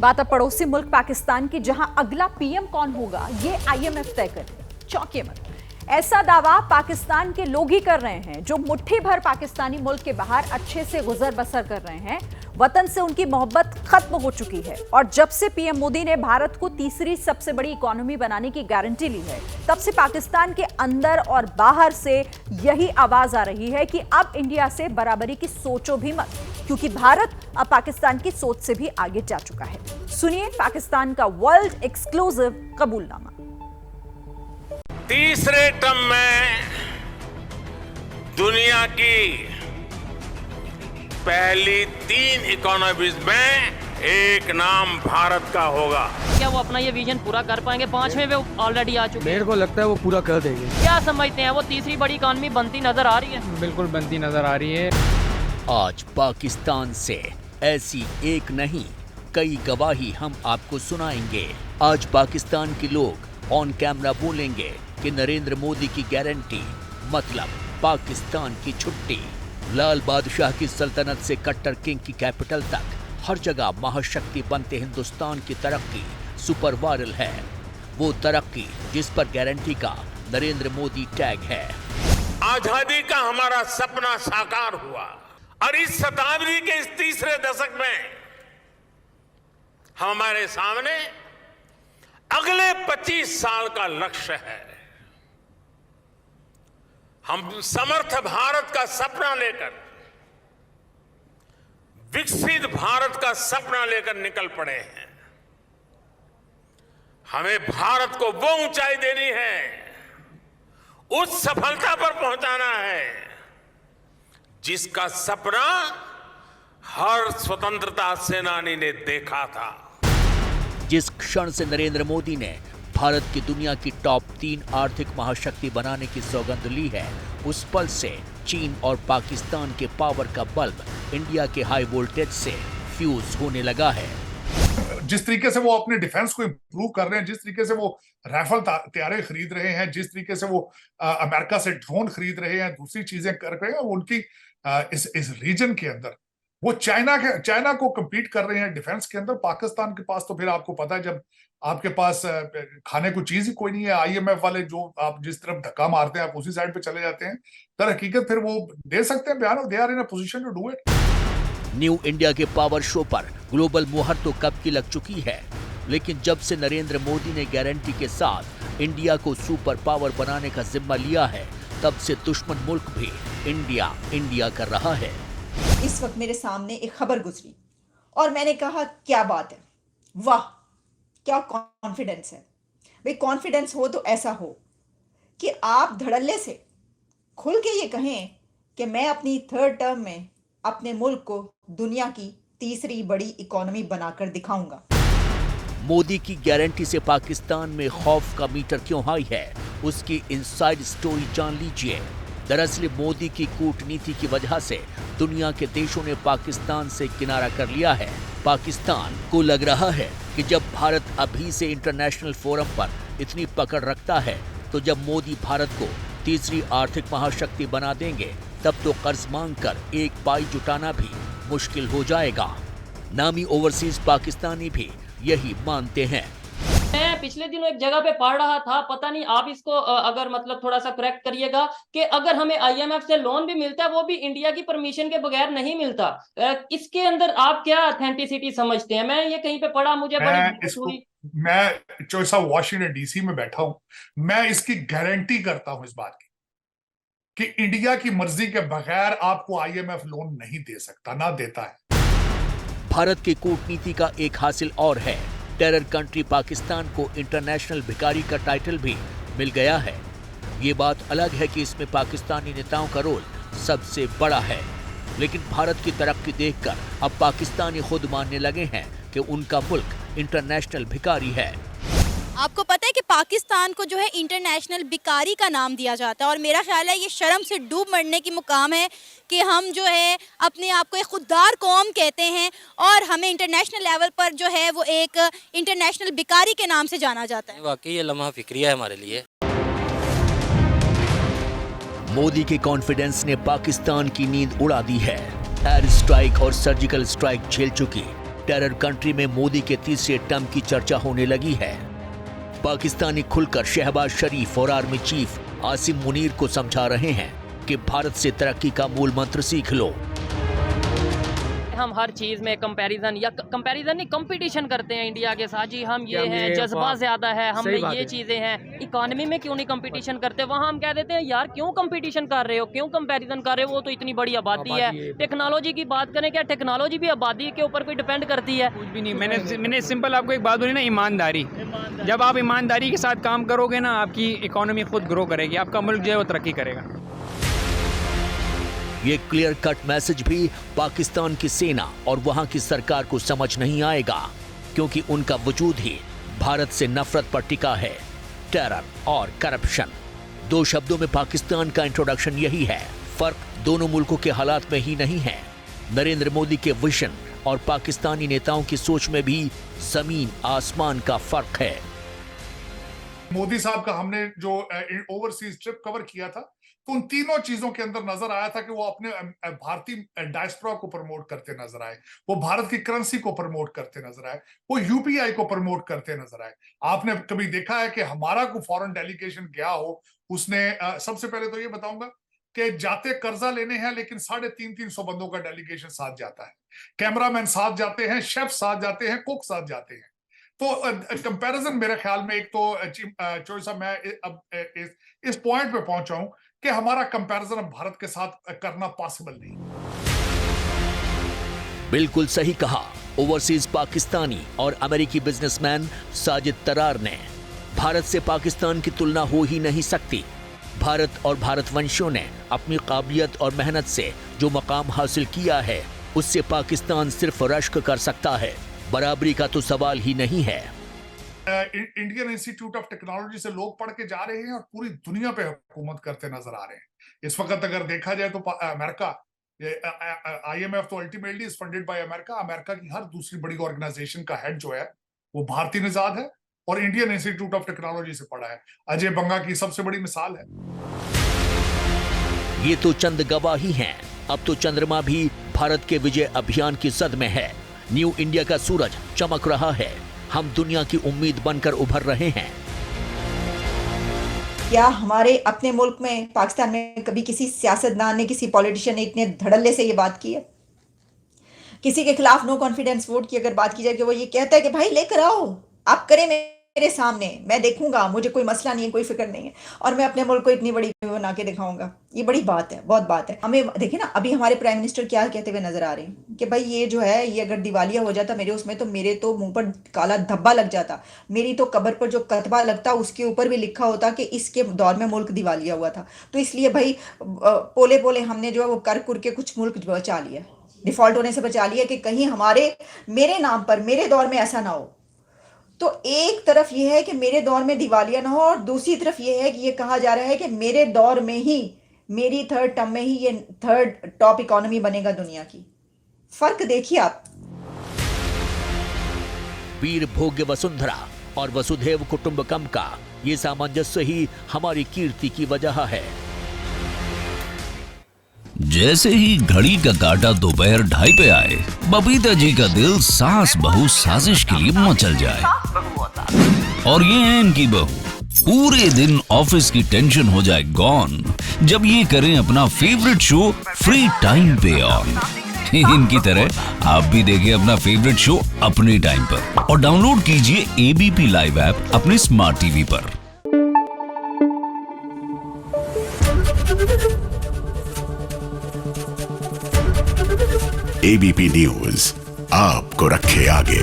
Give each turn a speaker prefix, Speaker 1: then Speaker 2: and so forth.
Speaker 1: बात अब पड़ोसी मुल्क पाकिस्तान की, जहां अगला पीएम कौन होगा ये आईएमएफ तय करे। चौंकिए मत, ऐसा दावा पाकिस्तान के लोग ही कर रहे हैं जो मुट्ठी भर पाकिस्तानी मुल्क के बाहर अच्छे से गुजर बसर कर रहे हैं। वतन से उनकी मोहब्बत खत्म हो चुकी है और जब से पीएम मोदी ने भारत को तीसरी सबसे बड़ी इकोनॉमी बनाने की गारंटी ली है, तब से पाकिस्तान के अंदर और बाहर से यही आवाज आ रही है कि अब इंडिया से बराबरी की सोचो भी मत, क्योंकि भारत अब पाकिस्तान की सोच से भी आगे जा चुका है। सुनिए पाकिस्तान का वर्ल्ड एक्सक्लूसिव कबूलनामा।
Speaker 2: तीसरे टर्म में दुनिया की पहली 3 इकोनॉमीज में एक नाम भारत का होगा।
Speaker 3: क्या वो अपना ये विजन पूरा कर पाएंगे? 5वें वे ऑलरेडी आ चुके हैं।
Speaker 4: मेरे को लगता है वो पूरा कर देंगे।
Speaker 3: क्या समझते हैं, वो तीसरी बड़ी इकोनॉमी बनती नजर आ रही है?
Speaker 4: बिल्कुल बनती नजर आ रही है।
Speaker 5: आज पाकिस्तान से ऐसी एक नहीं कई गवाही हम आपको सुनाएंगे। आज पाकिस्तान के लोग ऑन कैमरा बोलेंगे कि नरेंद्र मोदी की गारंटी मतलब पाकिस्तान की छुट्टी। लाल बादशाह की सल्तनत से कट्टर किंग की कैपिटल तक हर जगह महाशक्ति बनते हिंदुस्तान की तरक्की सुपर वायरल है। वो तरक्की जिस पर गारंटी का नरेंद्र मोदी टैग है।
Speaker 2: आजादी का हमारा सपना साकार हुआ और इस शताब्दी के इस तीसरे दशक में हमारे सामने अगले 25 साल का लक्ष्य है। हम समर्थ भारत का सपना लेकर, विकसित भारत का सपना लेकर निकल पड़े हैं। हमें भारत को वो ऊंचाई देनी है, उस सफलता पर पहुंचाना है जिसका सपना हर स्वतंत्रता सेनानी ने देखा था।
Speaker 5: जिस क्षण से नरेंद्र मोदी ने भारत की दुनिया की टॉप 3 आर्थिक महाशक्ति बनाने की सौगंध ली है, उस पल से चीन और पाकिस्तान के पावर का बल्ब इंडिया के हाई वोल्टेज से फ्यूज होने लगा है।
Speaker 6: जिस तरीके से वो अपने डिफेंस को इंप्रूव कर रहे हैं, जिस तरीके से वो राइफल तैयारे खरीद रहे हैं, जिस तरीके से वो अमेरिका से ड्रोन खरीद रहे हैं, दूसरी चीजें कर रहे हैं, उनकी इस रीजन के अंदर वो चाइना को कम्पीट कर रहे हैं डिफेंस के अंदर। पाकिस्तान के पास तो फिर आपको पता है, जब आपके पास खाने को चीज ही कोई नहीं है, आईएमएफ वाले जो आप जिस तरफ धक्का मारते हैं आप उसी साइड पे चले जाते हैं। तर हकीकत फिर वो दे सकते हैं बयान, they are in a position to do it.
Speaker 5: New India के पावर शो पर ग्लोबल मुहर तो कब की लग चुकी है, लेकिन जब से नरेंद्र मोदी ने गारंटी के साथ इंडिया को सुपर पावर बनाने का जिम्मा लिया है, तब से दुश्मन मुल्क भी इंडिया इंडिया कर रहा है।
Speaker 7: इस वक्त मेरे सामने एक खबर गुजरी और मैंने कहा क्या बात है, वाह क्या कॉन्फिडेंस है। भाई कॉन्फिडेंस हो तो ऐसा हो कि आप धड़ल्ले से खुल के ये कहें कि मैं अपनी 3rd टर्म में अपने मुल्क को दुनिया की तीसरी बड़ी इकोनॉमी बनाकर दिखाऊंगा।
Speaker 5: मोदी की गारंटी से पाकिस्तान में खौफ का मीटर क्यों हाई है, उसकी इनसाइड स्टोरी जान लीजिए। दरअसल मोदी की कूटनीति की वजह से दुनिया के देशों ने पाकिस्तान से किनारा कर लिया है। पाकिस्तान को लग रहा है कि जब भारत अभी से इंटरनेशनल फोरम पर इतनी पकड़ रखता है, तो जब मोदी भारत को तीसरी आर्थिक महाशक्ति बना देंगे, तब तो कर्ज मांगकर एक पाई जुटाना भी मुश्किल हो जाएगा। नामी ओवरसीज पाकिस्तानी भी यही मानते हैं।
Speaker 3: मैं पिछले दिनों एक जगह पे पढ़ रहा था, पता नहीं आप इसको अगर मतलब थोड़ा सा करेक्ट करिएगा, कि अगर हमें आईएमएफ से लोन भी मिलता है वो भी इंडिया की परमिशन के बगैर नहीं मिलता। इसके अंदर आप क्या ऑथेंटिसिटी समझते हैं? मैं ये कहीं पे पढ़ा, मुझे
Speaker 6: मैं चॉइस ऑफ वाशिंगटन डीसी में बैठा हूं, मैं इसकी गारंटी करता हूं इस बात की कि इंडिया की मर्जी के बगैर आपको आईएमएफ लोन नहीं दे सकता, ना देता है।
Speaker 5: भारत की कूटनीति का एक हासिल और है, टेरर कंट्री पाकिस्तान को इंटरनेशनल भिखारी का टाइटल भी मिल गया है। ये बात अलग है कि इसमें पाकिस्तानी नेताओं का रोल सबसे बड़ा है, लेकिन भारत की तरक्की देखकर अब पाकिस्तानी खुद मानने लगे हैं कि उनका मुल्क इंटरनेशनल भिखारी है।
Speaker 8: आपको पता है कि पाकिस्तान को जो है इंटरनेशनल भिखारी का नाम दिया जाता है, और मेरा ख्याल है ये शर्म से डूब मरने की मुकाम है कि हम जो है अपने आप को एक खुददार कौम कहते हैं और हमें इंटरनेशनल लेवल पर जो है वो एक इंटरनेशनल भिखारी के नाम से जाना जाता है।
Speaker 9: वाकई ये लम्हा फिक्रिया है हमारे लिए।
Speaker 5: मोदी के कॉन्फिडेंस ने पाकिस्तान की नींद उड़ा दी है। एयर स्ट्राइक और सर्जिकल स्ट्राइक झेल चुकी टेरर कंट्री में मोदी के तीसरे टर्म की चर्चा होने लगी है। पाकिस्तानी खुलकर शहबाज शरीफ और आर्मी चीफ आसिम मुनीर को समझा रहे हैं कि भारत से तरक्की का मूल मंत्र सीख लो।
Speaker 3: हम हर चीज में कंपैरिजन नहीं कंपटीशन करते हैं इंडिया के साथ जी। हम ये हैं, जज्बा ज्यादा है, हम में ये चीजें हैं। इकोनॉमी में क्यों नहीं कंपटीशन करते? वहाँ हम कह देते हैं यार क्यों कंपटीशन कर रहे हो, क्यों कंपैरिजन कर रहे हो, वो तो इतनी बड़ी आबादी है। टेक्नोलॉजी की बात करें, क्या टेक्नोलॉजी भी आबादी के ऊपर कोई डिपेंड करती है?
Speaker 4: कुछ भी नहीं। मैंने सिंपल आपको एक बात बोली ना, ईमानदारी। जब आप ईमानदारी के साथ काम करोगे ना, आपकी इकोनॉमी खुद ग्रो करेगी, आपका मुल्क जो है वो तरक्की करेगा।
Speaker 5: ये क्लियर कट मैसेज भी पाकिस्तान की सेना और वहां की सरकार को समझ नहीं आएगा, क्योंकि उनका वजूद ही भारत से नफरत पर टिका है, टेरर और करप्शन। दो शब्दों में पाकिस्तान का इंट्रोडक्शन यही है। फर्क दोनों मुल्कों के हालात में ही नहीं है, नरेंद्र मोदी के विजन और पाकिस्तानी नेताओं की सोच में भी जमीन आसमान का फर्क है।
Speaker 6: मोदी साहब का हमने जो ओवरसीज ट्रिप कवर किया था, तो उन तीनों चीजों के अंदर नजर आया था कि वो अपने भारतीय डायस्पोरा को प्रमोट करते नजर आए, वो भारत की करेंसी को प्रमोट करते नजर आए, वो यूपीआई को प्रमोट करते नजर आए। आपने कभी देखा है कि हमारा कोई फॉरेन डेलीगेशन गया हो, उसने सबसे पहले तो ये बताऊंगा कि जाते कर्जा लेने हैं, लेकिन 350 बंदों का डेलीगेशन साथ जाता है, कैमरामैन साथ जाते हैं, शेफ साथ जाते हैं, कुक साथ जाते हैं। तो कंपैरिजन मेरे ख्याल में एक तो चौधरी साहब, मैं अब इस पॉइंट पे पहुंचा हूं कि हमारा कंपैरिजन अब भारत के साथ करना पॉसिबल नहीं।
Speaker 5: बिल्कुल सही कहा ओवरसीज पाकिस्तानी और अमेरिकी बिजनेसमैन साजिद तरार ने। भारत से पाकिस्तान की तुलना हो ही नहीं सकती। भारत और भारतवंशियों ने अपनी काबिलियत और मेहनत से जो मकाम हासिल किया है, उससे पाकिस्तान सिर्फ रश्क कर सकता है, बराबरी का तो सवाल ही नहीं है।
Speaker 6: इंडियन इंस्टीट्यूट ऑफ टेक्नोलॉजी से लोग पढ़ के जा रहे हैं और पूरी दुनिया पे हुकूमत करते नजर आ रहे हैं। इस वक्त अगर देखा जाए तो अमेरिका, IMF तो ultimately is funded by America. America की हर दूसरी बड़ी ऑर्गेनाइजेशन का हेड जो है वो भारतीय निजाद है और इंडियन इंस्टीट्यूट ऑफ टेक्नोलॉजी से पढ़ा है। अजय बंगा की सबसे बड़ी मिसाल है।
Speaker 5: ये तो चंद गवाही हैं। अब तो चंद्रमा भी भारत के विजय अभियान की जद में है। न्यू इंडिया का सूरज चमक रहा है। हम दुनिया की उम्मीद बनकर उभर रहे हैं।
Speaker 7: क्या हमारे अपने मुल्क में, पाकिस्तान में, कभी किसी सियासतदान ने, किसी पॉलिटिशियन ने इतने धड़ल्ले से ये बात की है? किसी के खिलाफ नो कॉन्फिडेंस वोट की अगर बात की जाए कि वो ये कहता है कि भाई लेकर आओ, आप करें मेरे सामने, मैं देखूंगा, मुझे कोई मसला नहीं है, कोई फिक्र नहीं है, और मैं अपने मुल्क को इतनी बड़ी बना के दिखाऊंगा। ये बड़ी बात है, बहुत बात है। हमें देखिए ना, अभी हमारे प्राइम मिनिस्टर क्या कहते हुए नजर आ रहे हैं कि भाई ये जो है, ये अगर दिवालिया हो जाता मेरे उसमें, तो मेरे तो मुंह पर काला धब्बा लग जाता, मेरी तो कब्र पर जो कतबा लगता उसके ऊपर भी लिखा होता कि इसके दौर में मुल्क दिवालिया हुआ था। तो इसलिए भाई पोले पोले हमने जो है वो कर कुर के कुछ मुल्क बचा लिया, डिफॉल्ट होने से बचा लिया कि कहीं मेरे नाम पर, मेरे दौर में ऐसा ना हो। तो एक तरफ ये है कि मेरे दौर में दिवालिया ना हो, और दूसरी तरफ ये है कि ये कहा जा रहा है कि मेरे दौर में ही, मेरी थर्ड टर्म में ही ये थर्ड टॉप इकोनॉमी बनेगा दुनिया की। फर्क देखिए आप।
Speaker 5: वीर भोग्य वसुंधरा और वसुधैव कुटुंबकम का ये सामंजस्य ही हमारी कीर्ति की वजह है।
Speaker 10: जैसे ही घड़ी का काटा दोपहर 2:30 पे आए, बबीता जी का दिल सास बहू साजिश के लिए मचल जाए। और ये है इनकी बहू, पूरे दिन ऑफिस की टेंशन हो जाए गॉन जब ये करें अपना फेवरेट शो फ्री टाइम पे ऑन। इनकी तरह आप भी देखिए अपना फेवरेट शो अपने टाइम पर और डाउनलोड कीजिए ABP लाइव ऐप अपने स्मार्ट टीवी पर।
Speaker 11: ABP न्यूज आपको रखे आगे।